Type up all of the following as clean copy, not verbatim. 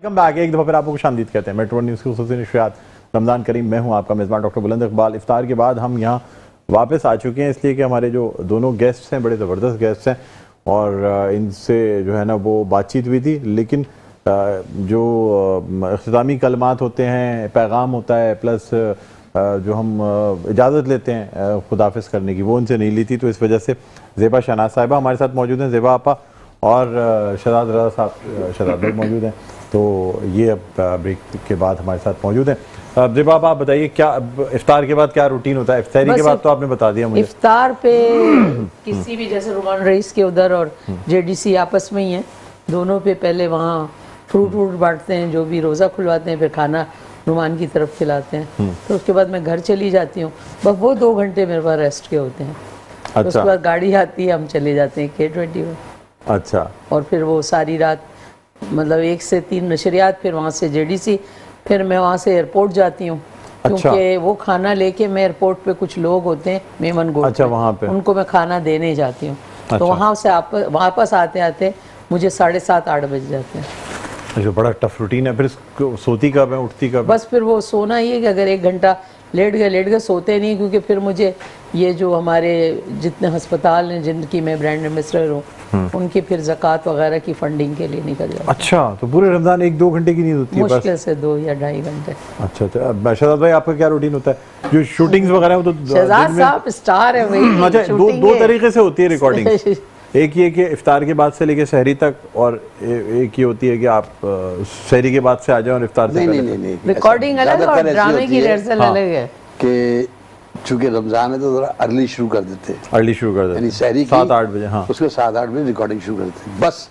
Come back एक दफ़ा फिर आपको खुशामदीद कहते हैं। मेट्रो न्यूज़ की खुसूसी नशरियात रमज़ान करीम, मैं हूँ आपका मेज़बान डॉक्टर बुलंद इकबाल। इफ्तार के बाद हम यहाँ वापस आ चुके हैं, इसलिए कि हमारे जो दोनों गेस्ट्स हैं बड़े ज़बरदस्त गेस्ट्स हैं और इनसे जो है ना वो बातचीत हुई थी। लेकिन जो इख्तितामी कलमात होते हैं, पैगाम होता है, प्लस जो हम इजाज़त लेते हैं खुदाफिज करने की, वो उनसे नहीं ली थी। तो इस वजह से ज़ेबा शहनाज साहिबा हमारे साथ मौजूद हैं, ज़ेबा आपा और शहजाद रज़ा साहब, शहजाद भाई मौजूद हैं। तो ये अब ब्रेक के बाद हमारे साथ मौजूद हैं। ज़ेबा आप बताइए, क्या इफ्तार के बाद क्या रूटीन होता है? इफ्तारी के बाद तो आपने बता दिया मुझे। इफ्तार पे किसी भी, जैसे रुमान रईस के उधर और जेडीसी आपस में ही हैं, दोनों पे पहले वहाँ फ्रूट व्रूट बांटते हैं, जो भी रोज़ा खुलवाते हैं, फिर खाना रुमान की तरफ खिलाते हैं। तो उसके बाद मैं घर चली जाती हूँ, बस वो 2 घंटे मेरे पास रेस्ट के होते हैं। अच्छा। तो उसके बाद गाड़ी आती है, हम चले जाते हैं K20 में। अच्छा। और फिर वो सारी रात, मतलब 1 से 3 नशरियात, फिर वहाँ से जेडीसी, फिर मैं वहाँ से एयरपोर्ट जाती हूँ। अच्छा। क्योंकि वो खाना लेके मैं एयरपोर्ट पे कुछ लोग होते हैं मेमन गोट, अच्छा, वहाँ पे उनको मैं खाना देने जाती हूँ। अच्छा। तो वहाँ से वापस आते आते मुझे 7:30-8 बज जाते हैं। अच्छा, बड़ा टफ रूटीन है। फिर सोती कब है, उठती कब? बस फिर वो सोना ही है कि अगर 1 घंटा लेट गए सोते नहीं, क्योंकि फिर मुझे ये जो हमारे जितने अस्पताल हैं जिनकी मैं ब्रांड एम्बेसडर हूँ, उनकी फिर ज़कात वगैरह की फंडिंग के लिए निकल जाता। अच्छा, तो पूरे रमज़ान 1-2 घंटे की नींद होती है? मुश्किल से 2 या 2.5 घंटे। अच्छा। तो शहजाद भाई आपका क्या रूटीन होता है? जो शूटिंग्स वगैरह है वो तो शहजाद साहब स्टार है भाई। अच्छा, दो तरीके से होती है रिकॉर्डिंग। एक ये कि इफ्तार के बाद से लेके सहरी तक, और एक ये होती है कि आप सहरी के बाद से आ जाओ और इफ्तार से नहीं, रिकॉर्डिंग अलग और ड्रामे की रिहर्सल अलग है। कि चूंकि रमजान है तो थोड़ा अर्ली शुरू कर देते हैं। अर्ली शुरू कर देते हैं, यानी सहरी 7-8 बजे। हाँ, उसके 7-8 बजे रिकॉर्डिंग शुरू कर देते हैं। बस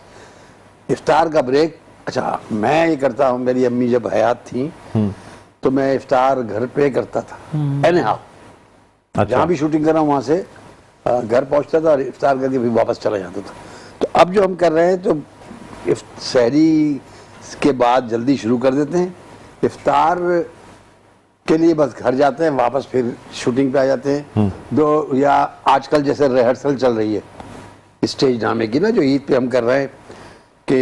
इफ्तार का ब्रेक। अच्छा, मैं ये करता हूँ, मेरी अम्मी जब हयात थी तो मैं इफ्तार घर पे करता था। अच्छा। जहाँ भी शूटिंग कर रहा हूँ वहाँ से घर पहुँचता था और इफ्तार करके फिर वापस चला जाता था। तो अब जो हम कर रहे हैं तो सहरी के बाद जल्दी शुरू कर देते हैं, इफ्तार के लिए बस घर जाते हैं, वापस फिर शूटिंग पे आ जाते हैं। या आजकल जैसे रिहर्सल चल रही है स्टेज ड्रामे की ना, जो ईद पे हम कर रहे हैं कि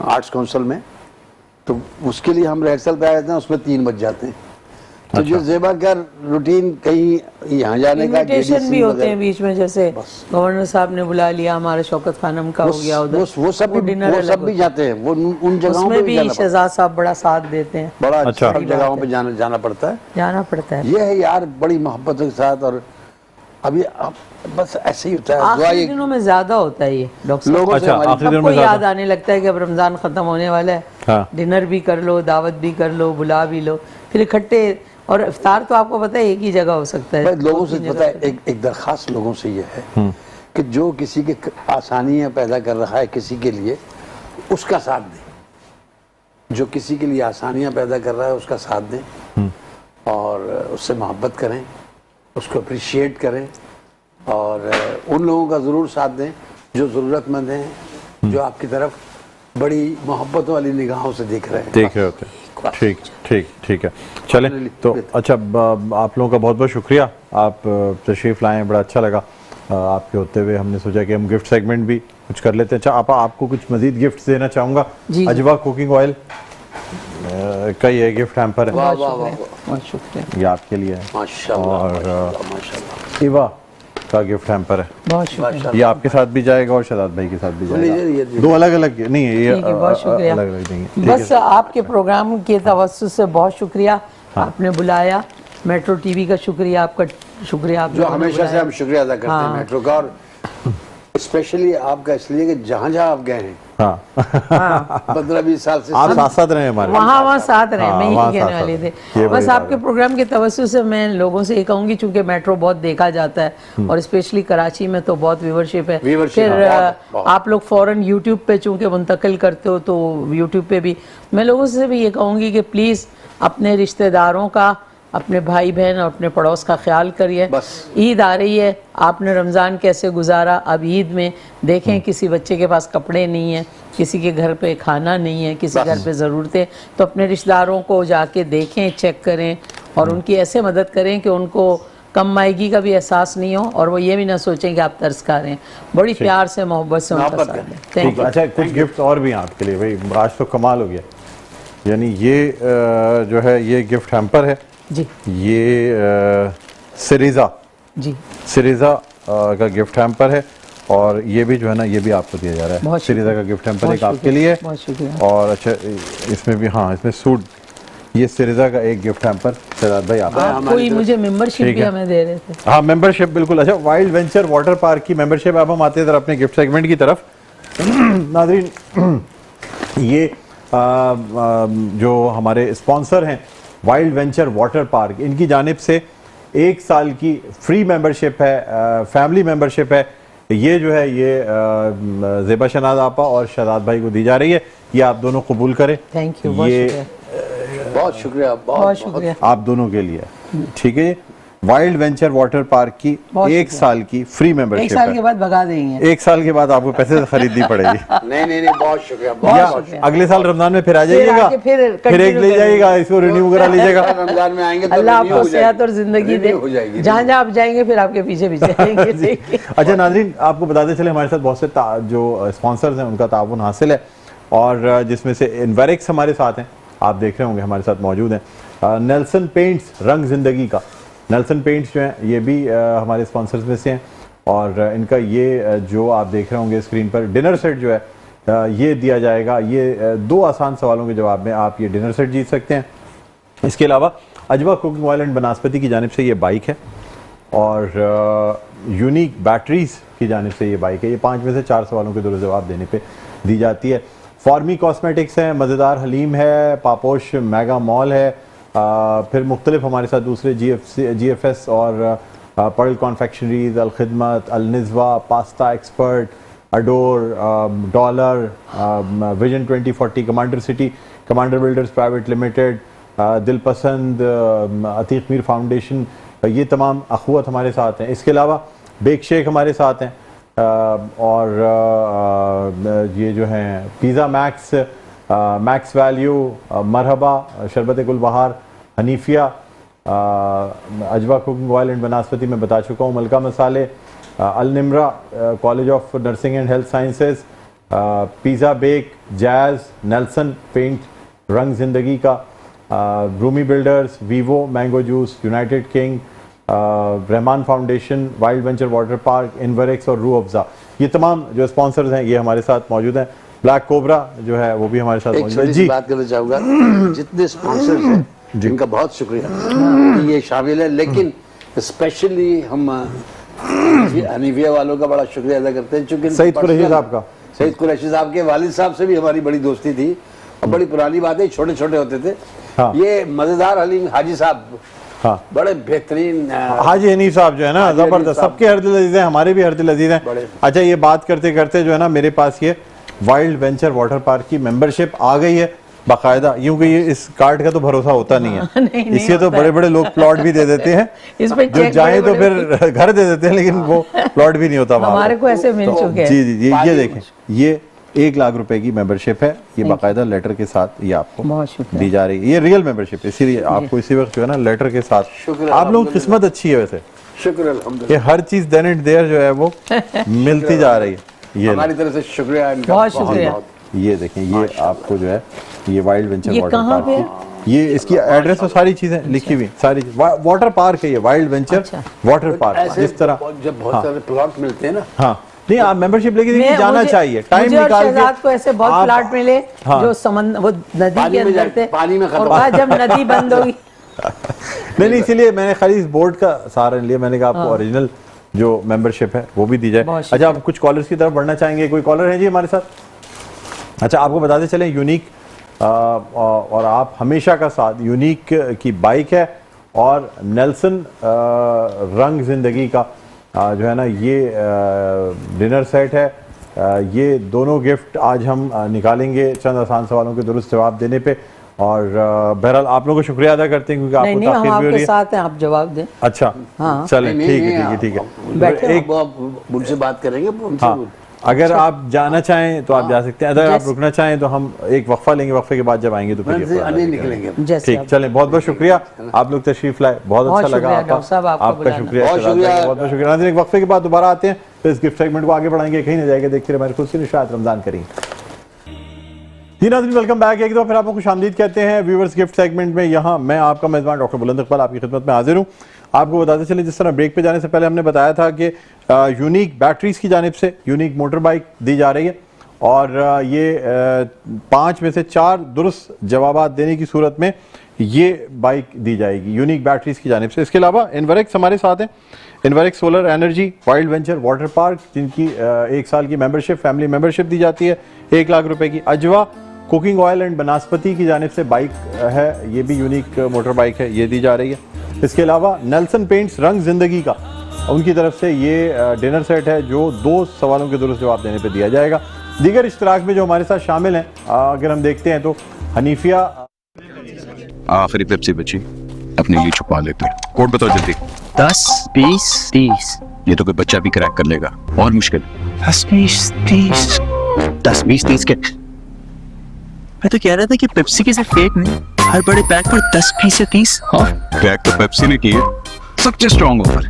आर्ट्स काउंसिल में, तो उसके लिए हम रिहर्सल पे आ जाते हैं, उसमें 3 बज जाते हैं। तो जो ज़ेबा का रूटीन, कहीं यहाँ जाने का इन्विटेशन भी होते हैं बीच में, जैसे गवर्नर साहब ने बुला लिया, हमारे शौकत खानम का हो गया उधर, वो सब भी जाते हैं। वो उन जगहों पे भी शहजाद साहब बड़ा साथ देते हैं। बड़ा अच्छा जगहों पे जाना पड़ता है। ये है यार, बड़ी मोहब्बत के साथ। और अभी बस ऐसे ही होता है, आखिरी दिनों में ज्यादा होता है ये लोगों से। सबको याद आने लगता है कि अब रमजान खत्म होने वाला है, डिनर भी कर लो, दावत भी कर लो, बुला भी लो, फिर इकट्ठे। और इफ्तार तो आपको पता है एक ही जगह हो सकता है। लोगों से पता है, एक दरखास्त लोगों से ये है कि जो किसी के आसानियां पैदा कर रहा है किसी के लिए, उसका साथ दें। जो किसी के लिए आसानियां पैदा कर रहा है उसका साथ दें और उससे मोहब्बत करें, उसको अप्रिशिएट करें, और उन लोगों का ज़रूर साथ दें जो ज़रूरतमंद हैं, जो आपकी तरफ बड़ी मोहब्बतों वाली निगाहों से देख होते हैं। ठीक है, चलें। तो अच्छा, आप लोगों का बहुत बहुत शुक्रिया, आप तशरीफ़ लाए, बड़ा अच्छा लगा आपके होते हुए। हमने सोचा कि हम गिफ्ट सेगमेंट भी कुछ कर लेते हैं। अच्छा, आपको कुछ मजीद गिफ्ट देना चाहूँगा। अजवा कुकिंग ऑयल का ये गिफ्ट हैम्पर है, बहुत शुक्रिया, ये आपके लिए है। माशाल्लाह, और इवा का गिफ्ट हैम्पर है, बहुत शुक्रिया। ये आपके साथ भी जाएगा और शहजाद भाई के साथ भी जाएगा। 2 अलग अलग नहीं है, ये बहुत शुक्रिया। अलग नहीं। बस आपके प्रोग्राम के तवज्जुह से बहुत शुक्रिया, आपने बुलाया। मेट्रो टीवी का शुक्रिया, आपका शुक्रिया, आप जो हमेशा से हम शुक्रिया अदा करते हैं मेट्रो का, और स्पेशली आपका इसलिए कि जहाँ जहाँ आप गए हैं 15-20 साल से आप साथ रहे हमारे, वहाँ साथ रहे। मैं यही कहने वाली थी। बस आपके प्रोग्राम के तवज्जुह से मैं लोगों से ये कहूँगी, चूंकि मेट्रो बहुत देखा जाता है और स्पेशली कराची में तो बहुत व्यूवरशिप है। फिर आप लोग फौरन यूट्यूब पे चूंकि मुंतकिल करते हो, तो यूट्यूब पे भी मैं लोगों से भी ये कहूँगी कि प्लीज़ अपने रिश्तेदारों का, अपने भाई बहन और अपने पड़ोस का ख्याल करिए। ईद आ रही है, आपने रमज़ान कैसे गुजारा? अब ईद में देखें किसी बच्चे के पास कपड़े नहीं है, किसी के घर पे खाना नहीं है, किसी घर पे ज़रूरतें, तो अपने रिश्तेदारों को जाके देखें, चेक करें और उनकी ऐसे मदद करें कि उनको कम मायगी का भी एहसास नहीं हो और वो ये भी ना सोचें कि आप तरस खा रहे हैं। बड़ी प्यार से, मोहब्बत से उनका साथ दें। अच्छा, कुछ गिफ्ट और भी हैं आपके लिए भाई, आज तो कमाल हो गया। यानी ये जो है ये गिफ्ट हैम्पर है जी ये सिरीजा जी का गिफ्ट हैम्पर है और ये भी जो है ना ये भी आपको दिया जा रहा है बहुत सिरीजा का गिफ्ट हैम्पर बहुत एक आपके लिए बहुत शुक्रिया। और अच्छा इसमें भी हाँ इसमें सूट ये सिरीजा का एक गिफ्ट हैम्पर शहजाद भाई आप कोई मुझे मेंबरशिप भी हमें दे रहे थे। हाँ मेंबरशिप बिल्कुल। अच्छा वाइल्ड वेंचर वाटर पार्क की मेंबरशिप। अब हम आते हैं अपने गिफ्ट सेगमेंट की तरफ। नाज़रीन ये जो हमारे स्पॉन्सर हैं वाइल्ड वेंचर वाटर पार्क, इनकी जानिब से 1 साल की फ्री मेंबरशिप है, फैमिली मेंबरशिप है। ये जो है ये ज़ेबा शनाज आपा और शहजाद भाई को दी जा रही है। ये आप दोनों कबूल करें। Thank you. ये बहुत शुक्रिया बहुत शुक्रिया आप दोनों के लिए। ठीक है वाइल्ड वेंचर वाटर पार्क की 1 साल की फ्री मेंबरशिप 1 साल के बाद भगा देंगे। 1 साल के बाद आपको पैसे से खरीदनी पड़ेगी। नहीं बहुत शुक्रिया या अगले साल रमजान में फिर आ जाइएगा, फिर एक ले जाइएगा, इसको रिन्यू करा लीजिएगा। रमजान में आएंगे तो अल्लाह आपको सेहत और जिंदगी दे, जहाँ जहाँ आप जाएंगे फिर आपके पीछे पीछे आएंगे। अच्छा नाज़रीन आपको बताते चले हमारे साथ बहुत से जो स्पॉन्सर्स हैं उनका ताउन हासिल है और जिसमें से इनवेरिक्स हमारे साथ हैं, आप देख रहे होंगे हमारे साथ मौजूद हैं। नेल्सन पेंट्स रंग जिंदगी का, नेल्सन पेंट्स जो हैं ये भी हमारे स्पॉन्सर्स में से हैं और इनका ये जो आप देख रहे होंगे स्क्रीन पर डिनर सेट जो है ये दिया जाएगा। ये 2 आसान सवालों के जवाब में आप ये डिनर सेट जीत सकते हैं। इसके अलावा अजवा कुकिंग ऑयल एंड बनास्पति की जानिब से ये बाइक है और यूनिक बैटरीज की जानिब से ये बाइक है। ये 5 में से 4 सवालों के दुरुस्त जवाब देने पे दी जाती है। फॉर्मी कॉस्मेटिक्स है, मज़ेदार हलीम है, पापोश मेगा मॉल है, फिर मुख्तलिफ हमारे साथ दूसरे GFS और Perl confectioneries, Al Khidmat, Al Nizwa, pasta expert, adore, dollar, vision 2040, commander city, commander builders private limited, Dilpasand, Atiq Mir foundation, ये तमाम अखुवत हमारे साथ हैं। इसके अलावा बेक शेक हमारे साथ हैं और ये जो हैं pizza max, max value, Marhaba, Sharbat Gulbahar, Hanifia, Ajwa cooking oil and Banaspati में बता चुका हूँ, Malka Masale, Al Nimra college of nursing and health sciences, pizza bake, jazz, Nelson paint रंग जिंदगी का, Rumi builders, Vivo mango juice, united king, Rehman foundation, wild venture water park, Inverex और रू अफ़ज़ा, ये तमाम जो स्पॉन्सर्स हैं ये हमारे साथ मौजूद हैं। ब्लैक कोबरा जो है वो भी हमारे साथ मौजूद है। जी बात करना चाहूँगा जितने स्पॉन्सर्स हैं जिनका बहुत शुक्रिया ये शामिल है, लेकिन स्पेशली हम हनीफिया वालों का बड़ा शुक्रिया अदा करते हैं क्योंकि सईद कुरैशी साहब का, सईद कुरैशी साहब के वालिद साहब से भी हमारी बड़ी दोस्ती थी और बड़ी पुरानी बात है, छोटे छोटे होते थे। हाँ। ये मजेदार हलीम हाजी साहब, हाँ बड़े बेहतरीन हाजी हनीफ साहब जो है ना जबरदस्त, सबके हर दिल अजीज हैं, हमारे भी हर दिल अजीज हैं। अच्छा ये बात करते करते जो है ना मेरे पास ये वाइल्ड वेंचर वाटर पार्क की मेंबरशिप आ गई है बाकायदा, क्योंकि ये इस कार्ड का तो भरोसा होता नहीं है। इससे तो बड़े बड़े लोग प्लॉट भी दे देते हैं, जो जाए तो फिर घर दे देते हैं, लेकिन वो प्लॉट भी नहीं होता हमारे को ऐसे मिल चुके हैं। जी जी जी ये देखें, ये 1 लाख रुपए की मेंबरशिप है, ये बाकायदा लेटर के साथ ये आपको दी जा रही है। ये रियल मेंबरशिप है, इसीलिए आपको इसी वक्त जो है ना लेटर के साथ, आप लोगों की किस्मत अच्छी है वैसे, शुक्र ये हर चीज देन एंड देयर जो है वो मिलती जा रही है। ये हमारी तरफ से शुक्रिया, बहुत शुक्रिया। ये देखें, ये आपको जो है ये वाइल्ड वेंचर ये वाटर कहाँ पे? पार्क, ये इसकी एड्रेस और सारी चीजें लिखी हुई, सारी वाटर पार्क है ये, वाइल्ड वेंचर वाटर पार्क। जिस तरह जब बहुत सारे प्लॉट मिलते हैं ना, हाँ नहीं आप मेंबरशिप लेके देखिए, जाना चाहिए, टाइम निकाल के। को ऐसे बहुत प्लॉट मिले जो समंदर, वो नदी के अंदर थे, पानी में और कहा जब नदी बंद होगी नहीं इसीलिए मैंने खाली इस बोर्ड का सहारा लिया, मैंने कहा आपको ओरिजिनल जो मेंबरशिप है वो भी दी जाए। अच्छा आप कुछ कॉलर्स की तरफ बढ़ना चाहेंगे? कोई कॉलर है जी हमारे साथ? अच्छा आपको बताते चलें यूनिक और आप हमेशा का साथ, यूनिक की बाइक है और नेल्सन रंग जिंदगी का जो है ना ये डिनर सेट है। ये दोनों गिफ्ट आज हम निकालेंगे चंद आसान सवालों के दुरुस्त जवाब देने पे, और बहरहाल आप लोगों को शुक्रिया अदा करते हैं क्योंकि आपको ताक़ीद भी हो रही है। साथ हैं, आप जवाब दें। अच्छा हाँ। चलें ठीक है एक मुझसे बात करेंगे। हाँ अगर आप जाना चाहें तो आप जा सकते हैं, अगर आप रुकना चाहें तो हम एक वक्फा लेंगे, वक्फे के बाद जब आएंगे तो फिर निकलेंगे। ठीक, चलें बहुत बहुत शुक्रिया, आप लोग तशरीफ लाए, बहुत अच्छा लगा आपका शुक्रिया, बहुत बहुत शुक्रिया। एक वक्फे के बाद दोबारा आते हैं, तो इस गिफ्ट सेगमेंट को आगे बढ़ाएंगे, कहीं नहीं जाएगा, देखते रहिए हमारे खुद से निशात रमजान करें। जी नाज़रीन, वेलकम बैक। एक दफ़ा फिर आपको खुशामदीद कहते हैं व्यूवर्स गिफ्ट सेगमेंट में। यहाँ मैं आपका मेज़बान डॉक्टर बुलंद इकबाल आपकी खिदमत में हाजिर हूँ। आपको बताते चले, जिस तरह ब्रेक पे जाने से पहले हमने बताया था कि यूनिक बैटरीज की जानिब से यूनिक मोटर बाइक दी जा रही है और ये 5 में से 4 दुरुस्त जवाब देने की सूरत में ये बाइक दी जाएगी यूनिक बैटरीज की जानिब से। इसके अलावा इन्वरेक्स हमारे साथ हैं, Inverex solar energy wild venture water park, जिनकी 1 साल की मेंबरशिप, फैमिली मेंबरशिप दी जाती है 1 लाख रुपए की। अजवा कुकिंग ऑयल एंड बनास्पति की जानिब से बाइक है, ये भी यूनिक मोटर बाइक है, ये दी जा रही है। इसके अलावा नेल्सन पेंट्स रंग जिंदगी का, उनकी तरफ से ये डिनर सेट है जो 2 सवालों के दुरुस्त जवाब देने पर दिया जाएगा। दीगर इश्तराक में जो हमारे साथ शामिल हैं, अगर हम देखते हैं तो हनीफिया। आखिरी पेप्सी बची, अपने लिए छुपा लेते हैं। कोड बताओ जल्दी। 10, 20, 30। ये तो कोई बच्चा भी क्रैक कर लेगा, और मुश्किल। 10, 20, 30। 10, 20, 30 के। मैं तो कह रहा था कि पेप्सी के सिर्फ फेक नहीं, हर बड़े पैक पर 10, 20 से 30 हाँ। क्रैक तो पेप्सी ने की है, सबसे स्ट्रॉन्ग ऑफर।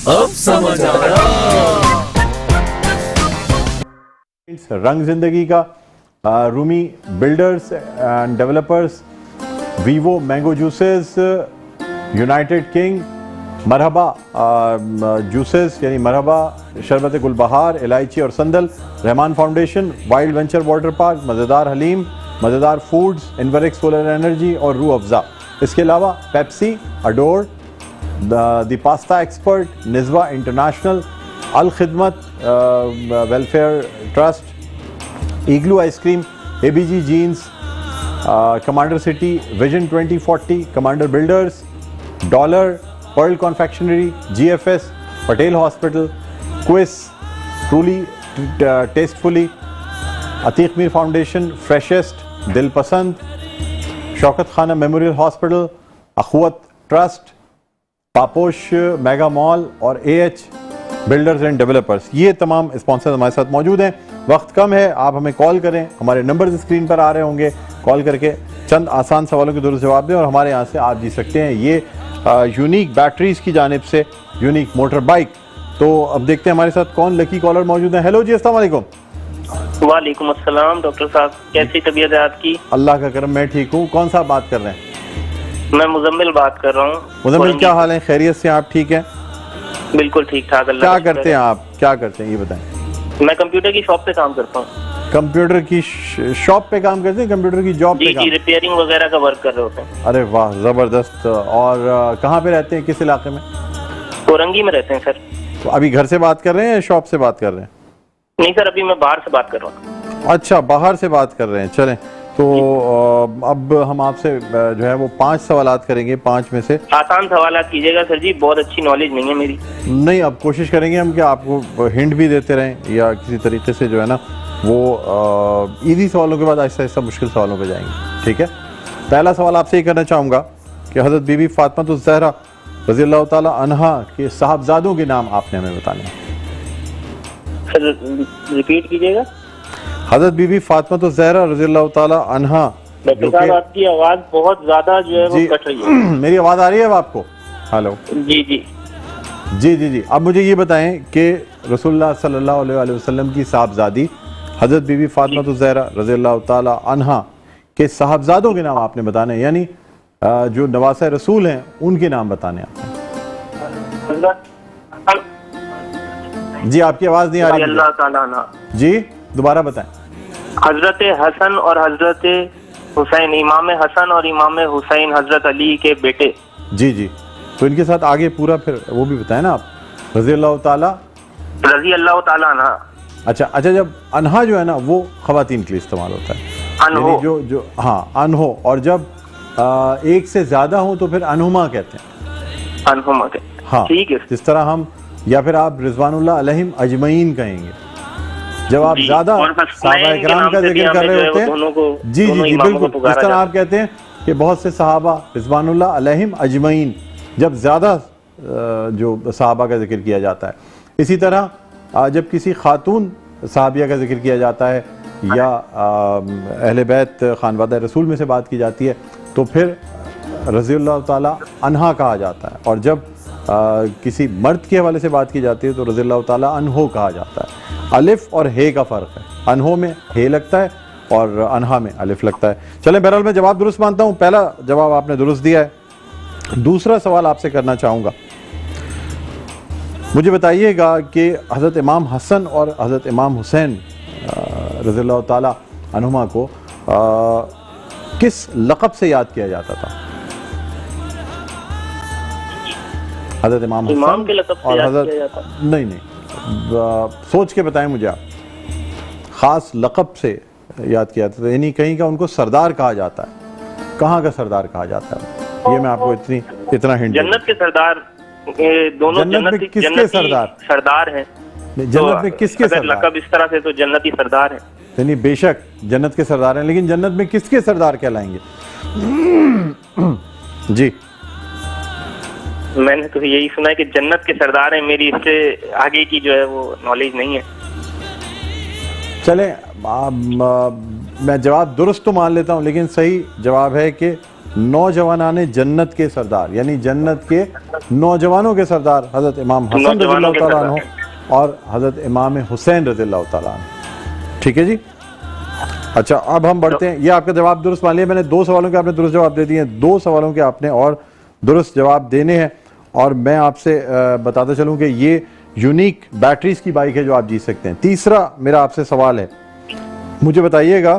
अब समझ आ रहा। रंग जिंदगी का, Rumi builders and developers, Vivo mango juices, united king, Marhaba juices यानी मरहबा शरबत गुलबहार, इलायची और संदल, Rehman foundation, wild venture water park, Mazedar Haleem, मज़ेदार फूड्स, इन्वरेक्स सोलर एनर्जी और रूह अफ़ज़ा। इसके अलावा Pepsi, adore, the pasta expert, Nizwa international, Al Khidmat welfare trust, Igloo ice cream, ABG jeans, commander city, vision 2040, commander builders, dollar, pearl confectionery, GFS, Patel hospital, क्विस, truly tastefully, Atiq Mir foundation, freshest, Dil Pasand, Shaukat Khanum memorial hospital, Akhuwat trust, Paposh mega mall और AH builders and developers, ये तमाम sponsors हमारे साथ मौजूद हैं। वक्त कम है, आप हमें कॉल करें, हमारे नंबर्स स्क्रीन पर आ रहे होंगे, कॉल करके चंद आसान सवालों के दुरुस्त जवाब दें और हमारे यहाँ से आप जीत सकते हैं ये यूनिक बैटरीज की जानिब से यूनिक मोटर बाइक। तो अब देखते हैं हमारे साथ कौन लकी कॉलर मौजूद है। हेलो जी, अस्सलाम वालेकुम। वालेकुम अस्सलाम। डॉक्टर साहब, कैसी तबीयत है आपकी? अल्लाह का करम, मैं ठीक हूँ। कौन सा बात कर रहे हैं? मैं मुजम्मिल बात कर रहा हूँ। मुजम्मिल, क्या हाल है? खैरियत से? आप ठीक हैं? बिल्कुल ठीक ठाक। क्या करते हैं आप? क्या करते हैं ये बताएं। मैं कंप्यूटर की शॉप पे काम करता हूँ। कंप्यूटर की शॉप पे काम करते हैं? कंप्यूटर की जॉब पे? जी, रिपेयरिंग वगैरह का वर्क कर रहे होते हैं। अरे वाह, जबरदस्त। और कहाँ पे रहते हैं, किस इलाके में? कोरंगी में रहते हैं सर। तो अभी घर से बात कर रहे हैं या शॉप से बात कर रहे हैं? नहीं सर, अभी मैं बाहर से बात कर रहा हूँ। अच्छा, बाहर से बात कर रहे हैं। चलें, तो अब हम आपसे जो है वो 5 सवालात करेंगे। 5 में से आसान सवालात कीजिएगा सर जी, बहुत अच्छी नॉलेज नहीं है मेरी। नहीं, अब कोशिश करेंगे हम कि आपको हिंट भी देते रहें या किसी तरीके से जो है ना वो इजी सवालों के बाद आहिस्ता आहिस्ता मुश्किल सवालों पे जाएंगे। ठीक है, पहला सवाल आपसे ये करना चाहूँगा कि हज़रत बीबी फातिमा ज़हरा रज़ी अल्लाह ताला अन्हा के साहबजादों के नाम आपने हमें बताने हैं। सर रिपीट कीजिएगा। हज़रत बीबी फातिमा ज़हरा रज़ी अल्लाह ताला अन्हा। डॉक्टर साहब, आपकी आवाज़ बहुत ज़्यादा जो है वो कट रही है। मेरी आवाज़ आ रही है अब आपको? हेलो। जी जी जी जी जी। अब मुझे ये बताएं कि रसूलुल्लाह सल्लल्लाहु अलैहि वसल्लम की साहबजादी हज़रत बीबी फातिमा ज़हरा रज़ी अल्लाह ताला अन्हा के साहबजादों के नाम आपने बताने हैं, यानी जो नवासा रसूल हैं उनके नाम बताने आपने। जी, आपकी आवाज़ नहीं आ रही। अल्लाह ताला अन्हा। जी, दोबारा बताएं। हजरत हसन और हजरत हुसैन, इमाम हसन और इमाम हुसैन हजरत अली के बेटे। जी जी, तो इनके साथ आगे पूरा फिर वो भी बताएं ना आप। रज़ी अल्लाह ताला अन्हा। अच्छा अच्छा, जब अनहा जो है ना वो खवातीन के लिए इस्तेमाल होता है, अनहो। जो हाँ अनहो, और जब एक से ज्यादा हो तो फिर अनहुमा कहते हैं। अनहुमा के, हाँ ठीक है। जिस तरह हम, या फिर आप रिजवानुल्लाह अलैहिम अजमईन कहेंगे जब आप ज्यादा सहाबा इकराम का जिक्र कर रहे होते हैं। जी जी जी, बिल्कुल। जिस तरह आप कहते हैं कि बहुत से सहाबा रिजवानुल्लाह अलैहिम अजमईन, जब ज्यादा जो सहाबा का जिक्र किया जाता है। इसी तरह जब किसी खातून सहाबिया का जिक्र किया जाता है या अहले बैत खानवादा रसूल में से बात की जाती है तो फिर रज़ियल्लाहु ताला अन्हा कहा जाता है, और जब किसी मर्द के हवाले से बात की जाती है तो रज़ियल्लाहु ताला अन्हो कहा जाता है। अलिफ और हे का फ़र्क है, अन्हो में हे लगता है और अनहा में अलिफ लगता है। चलें, बहरहाल मैं जवाब दुरुस्त मानता हूँ, पहला जवाब आपने दुरुस्त दिया है। दूसरा सवाल आपसे करना चाहूँगा, मुझे बताइएगा कि हज़रत इमाम हसन और हज़रत इमाम हुसैन रज़ियल्लाहु ताला अन्हुमा को किस लक़ब से याद किया जाता था? हज़रत इमाम हसन के लक़ब से और याद हज़रत, किया जाता? नहीं, सोच के बताएं मुझे आप, ख़ास लक़ब से याद किया जाता था, यानी कहीं का उनको सरदार कहा जाता है, कहाँ का सरदार कहा जाता है, ये मैं आपको इतना हिंट। जन्नत के सरदार, दोनों जन्नत में किसके सरदार हैं? जन्नत में किसके सरदार? लक़ब इस तरह से तो जन्नती सरदार हैं। यानी बेशक जन्नत के सरदार हैं, लेकिन जन्नत में किसके सरदार कहलाएंगे? जी, मैंने तो यही सुना है कि जन्नत के सरदार हैं, मेरी इससे आगे की जो है वो नॉलेज नहीं है। चलें, मैं जवाब दुरुस्त तो मान लेता हूं, लेकिन सही जवाब है कि नौजवानाने जन्नत के सरदार, यानी जन्नत के नौजवानों के सरदार हज़रत इमाम हसन रज़ियल्लाहु ताला अन्हु और हज़रत इमाम हुसैन रज़ियल्लाहु ताला अन्हु। ठीक है जी। अच्छा, अब हम बढ़ते हैं, ये आपका जवाब दुरुस्त मान लिया मैंने। 2 सवालों के आपने दुरुस्त जवाब दे दिए हैं, 2 सवालों के आपने और दुरुस्त जवाब देने हैं। और मैं आपसे बताता चलूं कि ये यूनिक बैटरीज की बाइक है जो आप जीत सकते हैं। तीसरा मेरा आपसे सवाल है, मुझे बताइएगा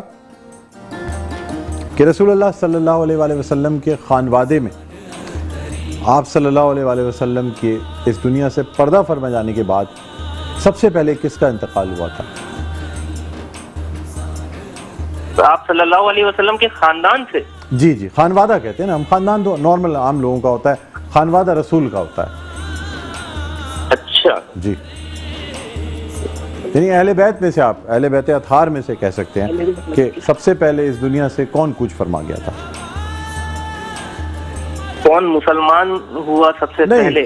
कि रसूलुल्लाह सल्लल्लाहु अलैहि वसल्लम के खानवादे में आप सल्लल्लाहु अलैहि वसल्लम के इस दुनिया से पर्दा फरमा जाने के बाद सबसे पहले किसका इंतकाल हुआ था? तो आप सल्लल्लाहु अलैहि वसल्लम के खानदान से? जी जी, खानवादा कहते हैं ना हम, खानदान तो नॉर्मल आम लोगों का होता है, खानवादा रसूल का होता है। अच्छा जी, यानी अहले बैत में से, आप अहले बैत अतहार में से कह सकते हैं कि सबसे पहले इस दुनिया से कौन कूच फरमा गया था? कौन मुसलमान हुआ सबसे पहले?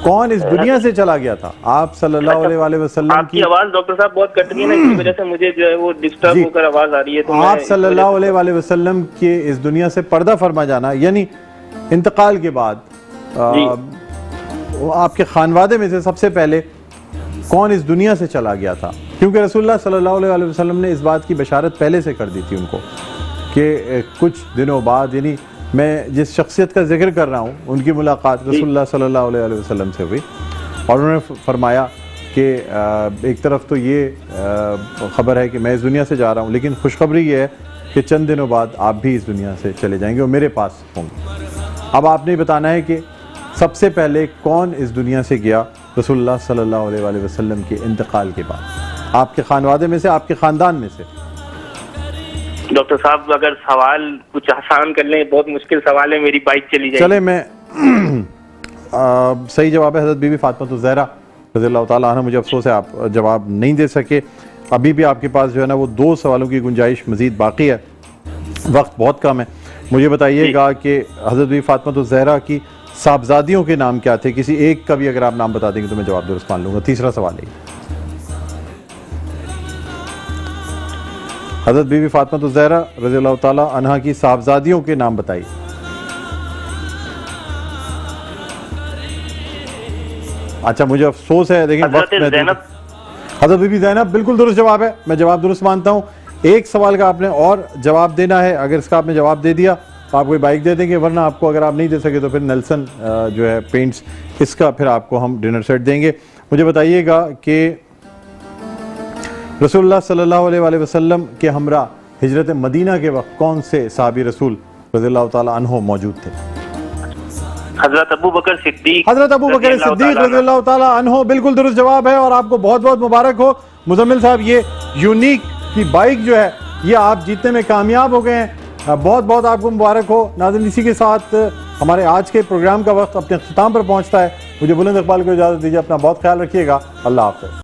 कौन इस दुनिया से चला गया था? आप सल्लल्लाहु अलैहि वसल्लम आपकी आवाज डॉक्टर साहब बहुत कट रही है ना, इसकी वजह से मुझे जो है वो डिस्टर्ब होकर आवाज आ रही है। तो आप सल्लल्लाहु अलैहि वसल्लम के इस दुनिया से पर्दा फरमा जाना, यानी इंतकाल के बाद आपके खानवादे में से सबसे पहले कौन इस दुनिया से चला गया था? क्योंकि रसूलुल्लाह सल्लल्लाहु अलैहि वसल्लम ने इस बात की बशारत पहले से कर दी थी उनको कि कुछ दिनों बाद, यानी मैं जिस शख्सियत का जिक्र कर रहा हूँ उनकी मुलाकात रसूलुल्लाह सल्लल्लाहु अलैहि वसल्लम से हुई और उन्होंने फरमाया कि एक तरफ तो ये ख़बर है कि मैं इस दुनिया से जा रहा हूँ, लेकिन खुशखबरी ये है कि चंद दिनों बाद आप भी इस दुनिया से चले जाएंगे और मेरे पास होंगे। अब आपने बताना है कि सबसे पहले कौन इस दुनिया से गया रसूलुल्लाह सल्लल्लाहु अलैहि वसल्लम के इंतकाल के बाद, आपके खानवादे में से, आपके ख़ानदान में से। डॉक्टर साहब अगर सवाल कुछ आसान कर लें, बहुत मुश्किल सवाल है, मेरी बाइक चली जाएगी। चले, मैं सही जवाब है हज़रत बीबी फातिमा ज़हरा रज़ियल्लाहु ताला अन्हा। मुझे अफसोस है आप जवाब नहीं दे सके। अभी भी आपके पास जो है ना वो 2 सवालों की गुंजाइश मज़ीद बाकी है, वक्त बहुत कम है। मुझे बताइएगा कि हज़रत बीबी फातिमा ज़हरा की साहबजादियों के नाम क्या थे? किसी एक का भी अगर आप नाम बता देंगे तो मैं जवाब दुरुस्त मान लूँगा। तीसरा सवाल है, हज़रत बीबी फातिमा ज़हरा रज़ियल्लाहु ताला अन्हा की साहबजादियों के नाम बताइए। अच्छा, मुझे अफसोस है, लेकिन हज़रत बीबी ज़ैनब बिल्कुल दुरुस्त जवाब है, मैं जवाब दुरुस्त मानता हूँ। एक सवाल का आपने और जवाब देना है, अगर इसका आपने जवाब दे दिया तो आपको बाइक दे देंगे, वरना आपको अगर आप नहीं दे सके तो फिर नेल्सन जो है पेंट्स, इसका फिर आपको हम डिनर सेट देंगे। मुझे बताइएगा कि रसूलुल्लाह सल्लल्लाहु अलैहि वसल्लम के हमरा हिजरत मदीना के वक्त कौन से साहबी रसूल रज़ियल्लाहु ताला अन्हु मौजूद थे? हज़रत अबू बकर सिद्दीक। हज़रत अबू बकर सिद्दीक रज़ियल्लाहु ताला अन्हु बिल्कुल दुरुस्त जवाब है और आपको बहुत बहुत मुबारक हो मुज़म्मिल साहब। ये यूनिक की बाइक जो है ये आप जीतने में कामयाब हो गए हैं, बहुत बहुत आपको मुबारक हो। नाज़रीन, इसी के साथ हमारे आज के प्रोग्राम का वक्त अपने अख्ताम पर पहुंचता है। मुझे बुलंद इकबाल को इजाज़त दीजिए, अपना बहुत ख्याल रखिएगा। अल्लाह हाफ़िज़।